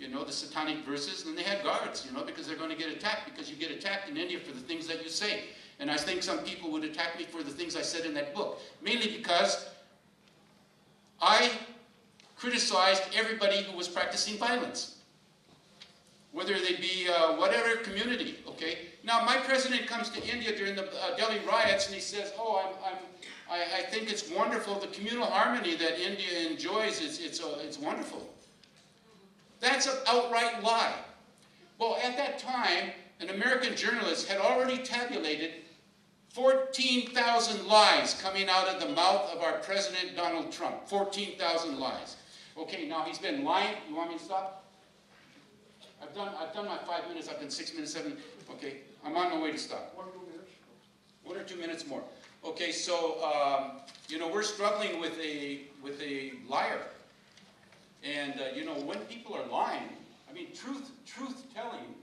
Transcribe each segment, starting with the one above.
you know, the satanic verses, and they had guards, you know, because they're going to get attacked, because you get attacked in India for the things that you say. And I think some people would attack me for the things I said in that book, mainly because I criticized everybody who was practicing violence, whether they be whatever community, okay? Now, my president comes to India during the Delhi riots, and he says, oh, I think it's wonderful, the communal harmony that India enjoys, it's wonderful. That's an outright lie. Well, at that time, an American journalist had already tabulated 14,000 lies coming out of the mouth of our President Donald Trump. 14,000 lies. Okay, now he's been lying. You want me to stop? I've done my 5 minutes. I've done 6 minutes, 7. Okay, I'm on my way to stop. 1 or 2 minutes. 1 or 2 minutes more. Okay, so you know, we're struggling with a liar, and you know, when people are lying, I mean, truth telling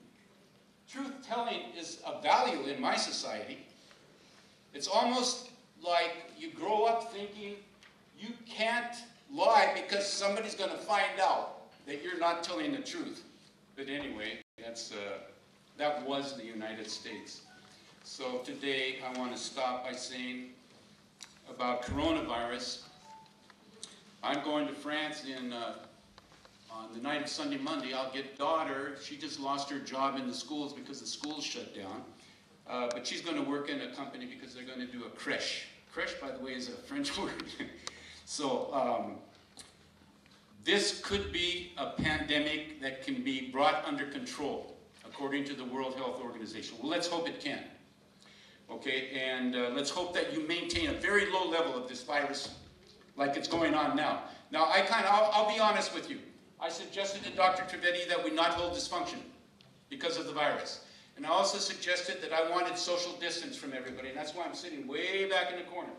is a value in my society. It's almost like you grow up thinking you can't lie because somebody's going to find out that you're not telling the truth. But anyway, that was the United States. So today I want to stop by saying about coronavirus. I'm going to France on the night of Sunday, Monday. I'll get daughter. She just lost her job in the schools because the schools shut down. But she's going to work in a company because they're going to do a crèche. Crèche, by the way, is a French word. So this could be a pandemic that can be brought under control, according to the World Health Organization. Well, let's hope it can. Okay, and let's hope that you maintain a very low level of this virus like it's going on now. Now, I'll be honest with you. I suggested to Dr. Trivedi that we not hold this function because of the virus. And I also suggested that I wanted social distance from everybody, and that's why I'm sitting way back in the corner,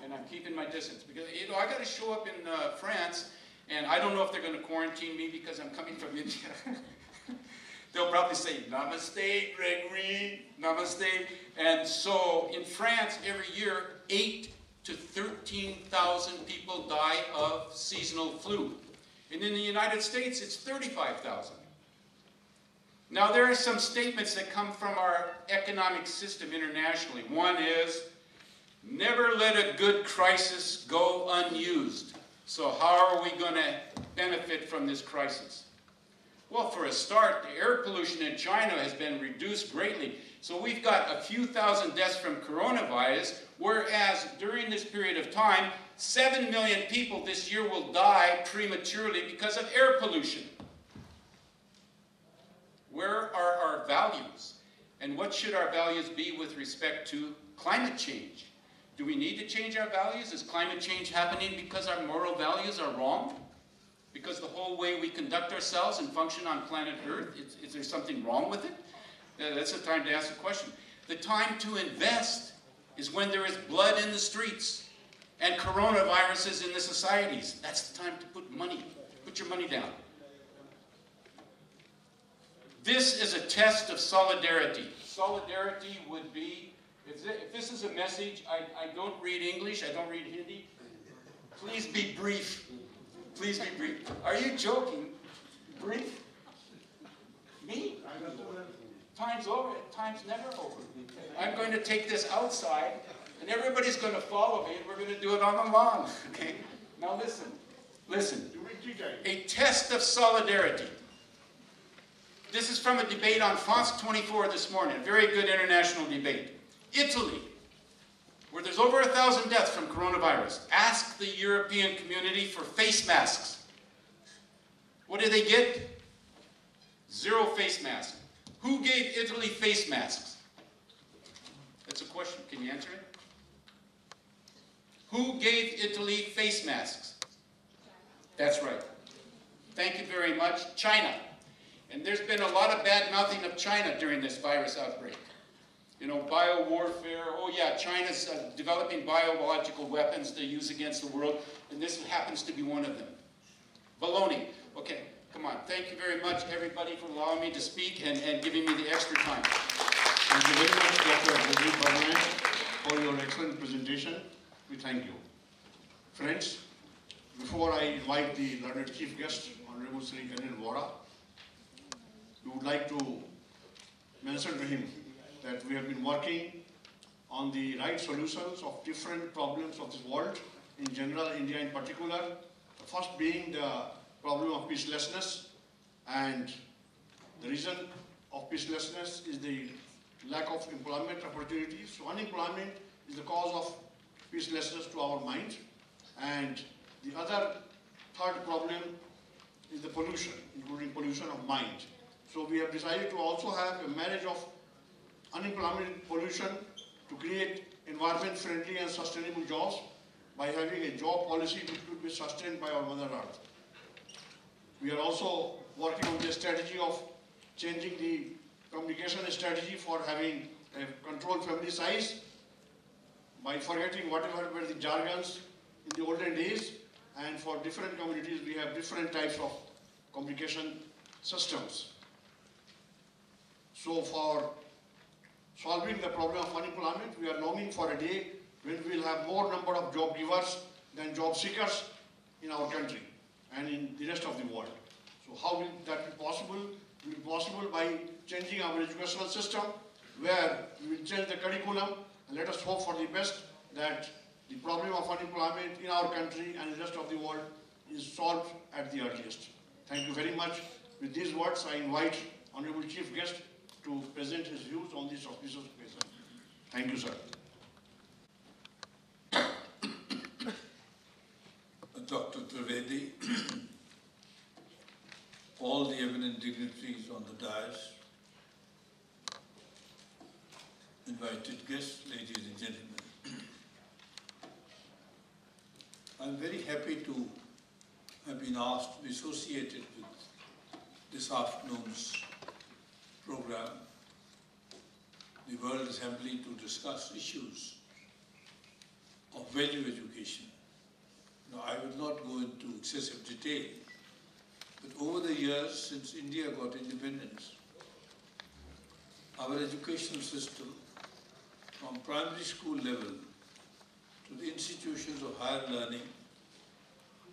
and I'm keeping my distance. Because, you know, I got to show up in France, and I don't know if they're going to quarantine me because I'm coming from India. They'll probably say, Namaste, Gregory, Namaste. And so in France, every year, 8,000 to 13,000 people die of seasonal flu. And in the United States, it's 35,000. Now, there are some statements that come from our economic system internationally. One is, never let a good crisis go unused. So how are we going to benefit from this crisis? Well, for a start, the air pollution in China has been reduced greatly. So we've got a few thousand deaths from coronavirus, whereas during this period of time, 7 million people this year will die prematurely because of air pollution. Where are our values? And what should our values be with respect to climate change? Do we need to change our values? Is climate change happening because our moral values are wrong? Because the whole way we conduct ourselves and function on planet Earth, is there something wrong with it? That's the time to ask the question. The time to invest is when there is blood in the streets and coronaviruses in the societies. That's the time to put your money down. This is a test of solidarity. Solidarity would be, if this is a message, I don't read English, I don't read Hindi. Please be brief. Please be brief. Are you joking? Brief? Me? Time's over. Time's never over. I'm going to take this outside, and everybody's going to follow me, and we're going to do it on the lawn. Okay? Now listen. Listen. A test of solidarity. This is from a debate on France 24 this morning, a very good international debate. Italy, where there's over 1,000 deaths from coronavirus, asked the European community for face masks. What did they get? 0 face masks. Who gave Italy face masks? That's a question. Can you answer it? Who gave Italy face masks? That's right. Thank you very much. China. And there's been a lot of bad-mouthing of China during this virus outbreak. You know, bio-warfare, oh yeah, China's developing biological weapons to use against the world, and this happens to be one of them. Baloney. Okay, come on. Thank you very much, everybody, for allowing me to speak and giving me the extra time. Thank you very much, Dr. Ranjan, for your excellent presentation. We thank you. Friends, before I invite the learned chief guest, Honorable Sri Karan Vora, like to mention to him that we have been working on the right solutions of different problems of this world, in general, India in particular. The first being the problem of peacelessness, and the reason of peacelessness is the lack of employment opportunities. So unemployment is the cause of peacelessness to our mind. And the third problem is the pollution, including pollution of mind. So we have decided to also have a marriage of unemployment and pollution to create environment-friendly and sustainable jobs by having a job policy which would be sustained by our Mother Earth. We are also working on the strategy of changing the communication strategy for having a controlled family size by forgetting whatever were the jargons in the olden days, and for different communities we have different types of communication systems. So for solving the problem of unemployment, we are longing for a day when we will have more number of job givers than job seekers in our country and in the rest of the world. So how will that be possible? It will be possible by changing our educational system, where we will change the curriculum, and let us hope for the best that the problem of unemployment in our country and the rest of the world is solved at the earliest. Thank you very much. With these words, I invite Honorable Chief Guest to present his views on this auspicious occasion. Thank you, sir. Dr. Trivedi, all the eminent dignitaries on the dais, invited guests, ladies and gentlemen. I'm very happy to have been asked to be associated with this afternoon's program, the World Assembly, to discuss issues of value education. Now, I will not go into excessive detail, but over the years since India got independence, our educational system, from primary school level to the institutions of higher learning,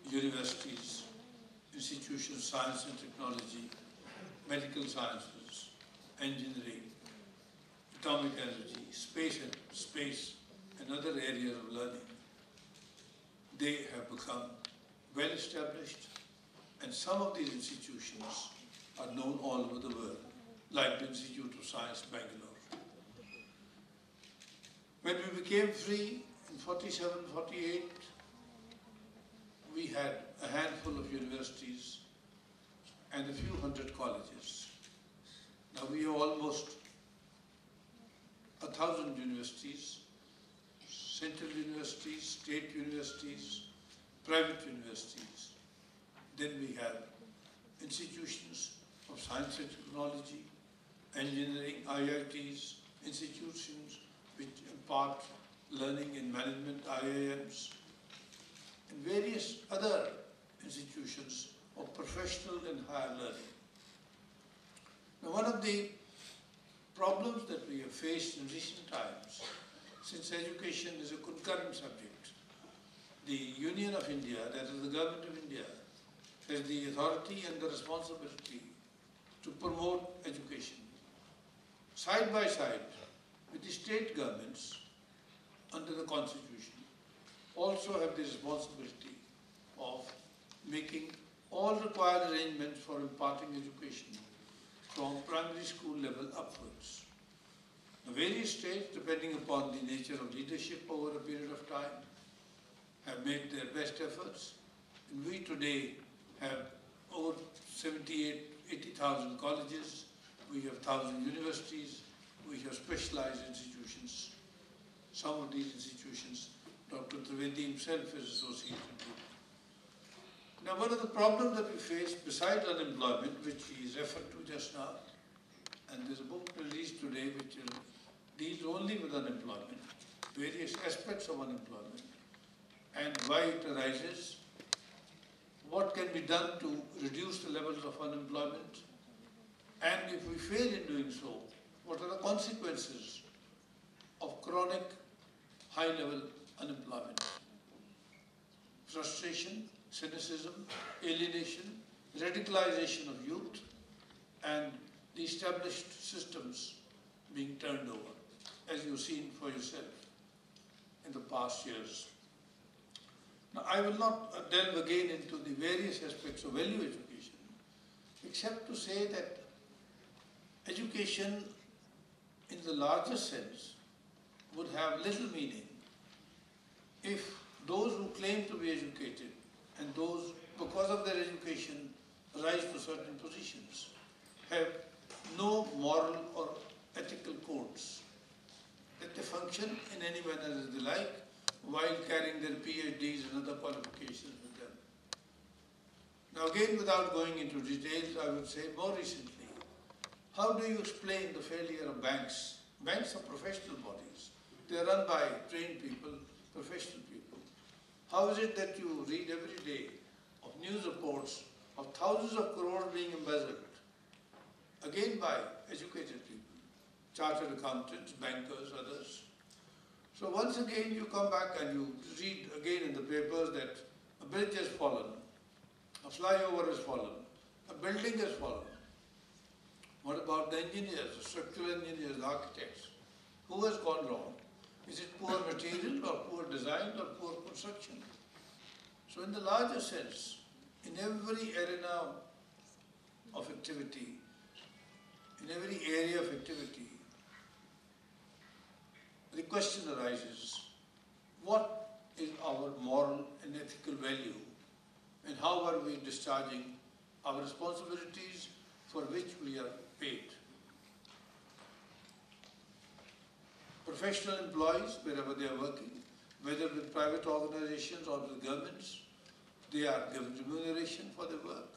universities, institutions of science and technology, medical sciences, engineering, atomic energy, space and other areas of learning, they have become well established, and some of these institutions are known all over the world, like the Institute of Science, Bangalore. When we became free in 47, 48, we had a handful of universities and a few hundred colleges. Now we have almost 1,000 universities, central universities, state universities, private universities. Then we have institutions of science and technology, engineering, IITs, institutions which impart learning in management, IIMs, and various other institutions of professional and higher learning. Now, one of the problems that we have faced in recent times, since education is a concurrent subject, the Union of India, that is the Government of India, has the authority and the responsibility to promote education. Side by side with the state governments under the Constitution also have the responsibility of making all required arrangements for imparting education from primary school level upwards. The various states, depending upon the nature of leadership over a period of time, have made their best efforts, and we today have over 80,000 colleges, we have 1,000 universities, we have specialized institutions. Some of these institutions, Dr. Trivedi himself is associated with. Now, one of the problems that we face, besides unemployment, which he is referred to just now, and there's a book released today which deals only with unemployment, various aspects of unemployment, and why it arises, what can be done to reduce the levels of unemployment, and if we fail in doing so, what are the consequences of chronic high-level unemployment? Frustration, cynicism, alienation, radicalization of youth, and the the established systems being turned over, as you've seen for yourself in the past years. Now, I will not delve again into the various aspects of value education, except to say that education in the larger sense would have little meaning if those who claim to be educated and those, because of their education, rise to certain positions, have no moral or ethical codes, that they function in any manner as they like while carrying their PhDs and other qualifications with them. Now again, without going into details, I would say more recently, how do you explain the failure of banks? Banks are professional bodies. They are run by trained people, professional people. How is it that you read every day of news reports of thousands of crores being embezzled, again by educated people, chartered accountants, bankers, others? So once again you come back and you read again in the papers that a bridge has fallen, a flyover has fallen, a building has fallen. What about the engineers, the structural engineers, the architects? Who has gone wrong? Is it poor material or poor design or poor construction? So in the larger sense, in every arena of activity, in every area of activity, the question arises, what is our moral and ethical value, and how are we discharging our responsibilities for which we are paid? Professional employees, wherever they are working, whether with private organizations or with governments, they are given remuneration for their work.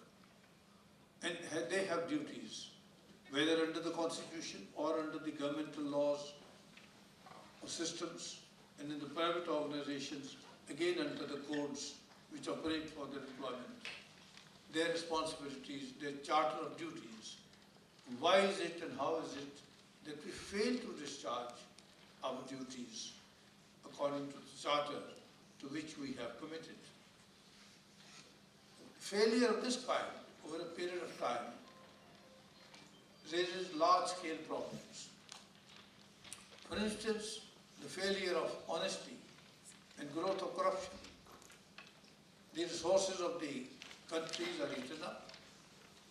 And they have duties, whether under the Constitution or under the governmental laws or systems, and in the private organizations, again under the codes which operate for their employment. Their responsibilities, their charter of duties. Why is it and how is it that we fail to discharge our duties according to the charter to which we have committed? Failure of this kind over a period of time raises large-scale problems. For instance, the failure of honesty and growth of corruption. The resources of the countries are eaten up,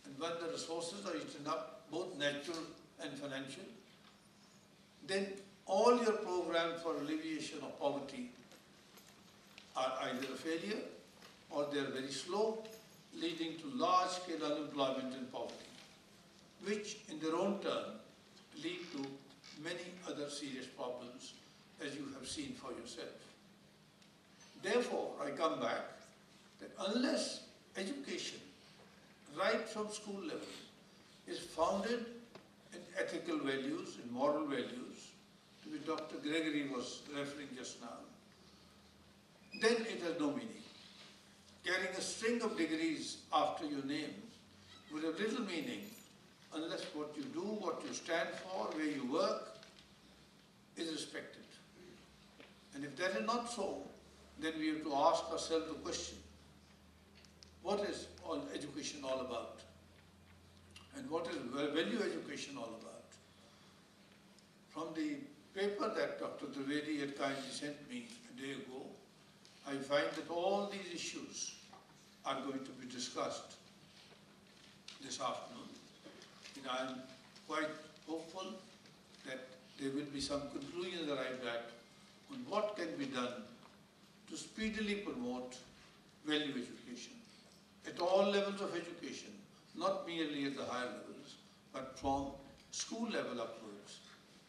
and when the resources are eaten up, both natural and financial, then all your programs for alleviation of poverty are either a failure or they are very slow, leading to large-scale unemployment and poverty, which in their own turn lead to many other serious problems, as you have seen for yourself. Therefore, I come back that unless education, right from school level, is founded in ethical values, in moral values, to which Dr. Gregory was referring just now, then it has no meaning. Carrying a string of degrees after your name would have little meaning unless what you do, what you stand for, where you work, is respected. And if that is not so, then we have to ask ourselves the question, what is all education all about? And what is value education all about? From the paper that Dr. Trivedi had kindly sent me a day ago, I find that all these issues are going to be discussed this afternoon. And I am quite hopeful that there will be some conclusions arrived at on what can be done to speedily promote value education at all levels of education, not merely at the higher levels, but from school level upwards.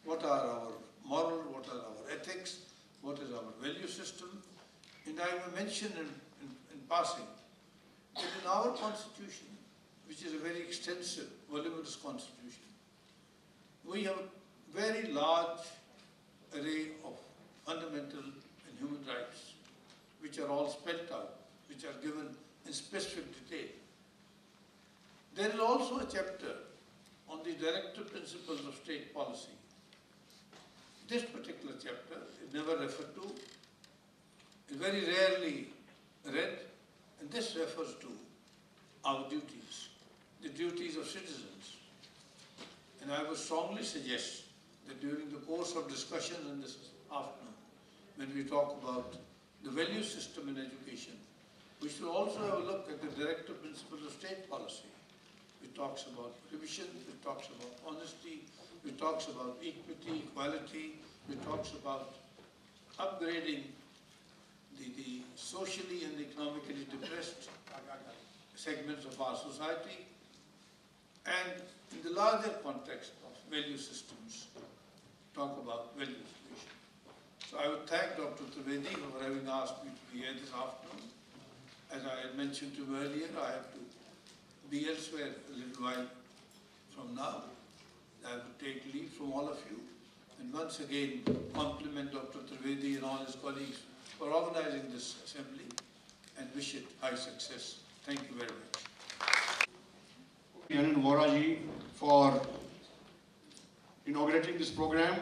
What are our moral, what are our ethics, what is our value system? And I will mention in passing that in our constitution, which is a very extensive, voluminous constitution, we have a very large array of fundamental and human rights, which are all spelled out, which are given in specific detail. There is also a chapter on the directive principles of state policy. This particular chapter is never referred to, is very rarely read, and this refers to our duties, the duties of citizens. I would strongly suggest that during the course of discussion in this afternoon, when we talk about the value system in education, we should also have a look at the directive principles of state policy, which talks about prohibition, which talks about honesty, which talks about equity, equality, which talks about upgrading the socially and economically depressed segments of our society, and in the larger context of value systems, talk about value education. So I would thank Dr. Trivedi for having asked me to be here this afternoon. As I had mentioned to you earlier, I have to be elsewhere a little while from now. I have to take leave from all of you. And once again, compliment Dr. Trivedi and all his colleagues for organizing this assembly and wish it high success. Thank you very much. Ranjan Voraji for inaugurating this program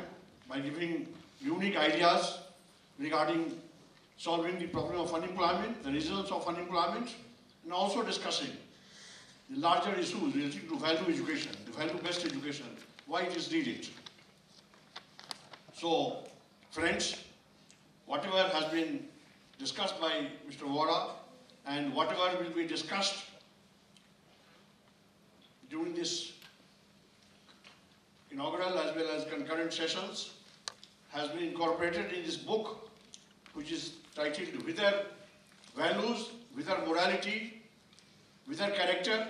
by giving unique ideas regarding solving the problem of unemployment, the reasons of unemployment, and also discussing the larger issues relating to value education, the value-based education, why it is needed. So, friends, whatever has been discussed by Mr. Vora and whatever will be discussed during this inaugural as well as concurrent sessions has been incorporated in this book, which is titled Whither, Values, Whither Morality, Whither Character,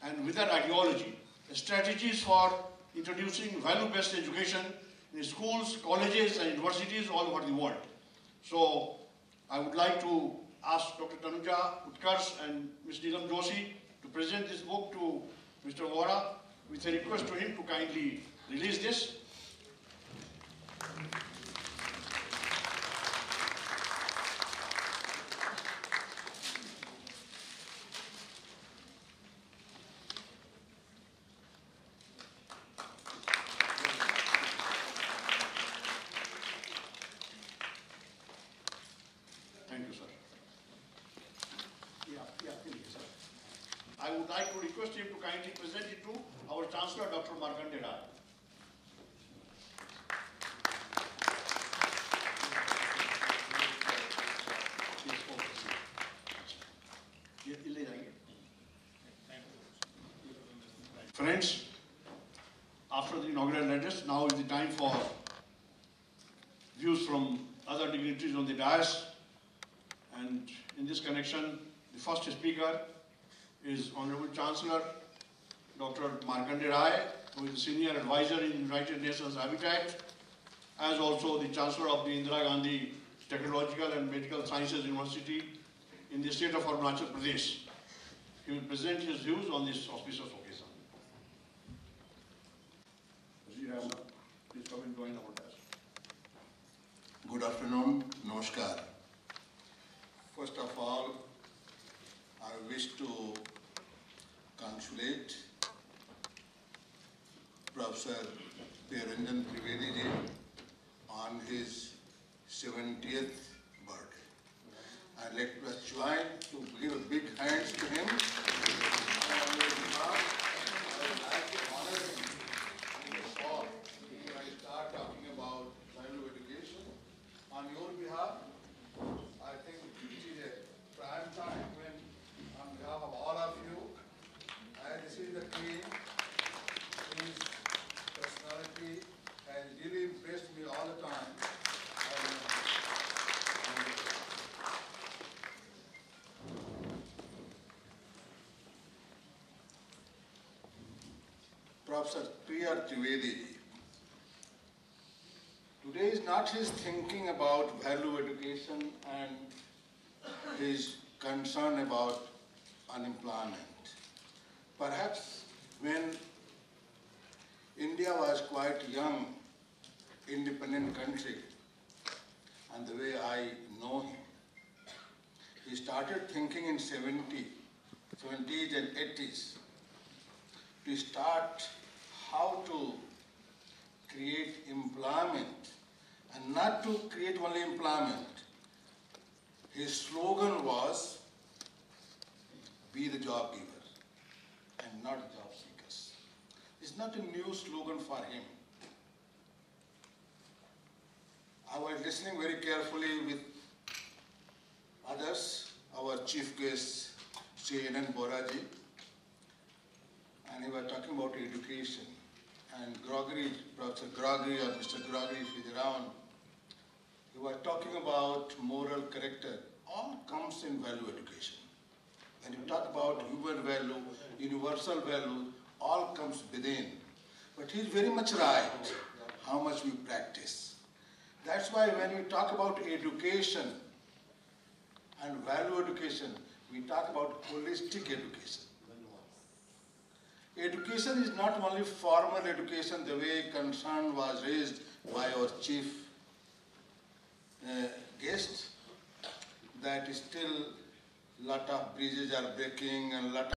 and Whither Ideology, strategies for introducing value-based education in schools, colleges, and universities all over the world. So, I would like to ask Dr. Tanuja Utkarsh and Ms. Neelam Joshi to present this book to Mr. Vora with a request to him to kindly release this. Thank you, sir. I would like to request him to kindly present it to our Chancellor, Dr. Markandeya Rai. Friends, after the inaugural address, now is the time for views from other dignitaries on the dais. And in this connection, the first speaker is Honorable Chancellor Dr. Markandeya Rai, who is the Senior Advisor in United Nations Habitat, as also the Chancellor of the Indira Gandhi Technological and Medical Sciences University in the state of Arunachal Pradesh. He will present his views on this auspicious occasion. Please come and join our desk. Good afternoon, Namaskar. First of all, I wish to congratulate Professor Priya Ranjan Trivedi ji on his 70th birthday. And let us join to give a big hands to him. And on his behalf, I would like to honor him in this hall before I start talking about value education. On your behalf, I think it is a prime time when, on behalf of all of you, I receive the Queen. His personality has really impressed me all the time. Professor Priya Trivedi. Today is not his thinking about value education and his concern about unemployment. Perhaps when India was quite young, independent country, and the way I know him, he started thinking in 70s and 80s to start how to create employment, and not to create only employment. His slogan was, be the job giver and not job seekers. It's It's not a new slogan for him. I was listening very carefully with others, our chief guest, Sri N. Boraji, and he was talking about education. And Gregory, Professor Gregory or Mr. Gregory, if he's around, he was talking about moral character. All comes in value education. When you talk about human value, universal value, all comes within. But he's very much right, how much we practice. That's why when we talk about education and value education, we talk about holistic education. Education is not only formal education, the way concern was raised by our chief guest, that still lot of bridges are breaking and lot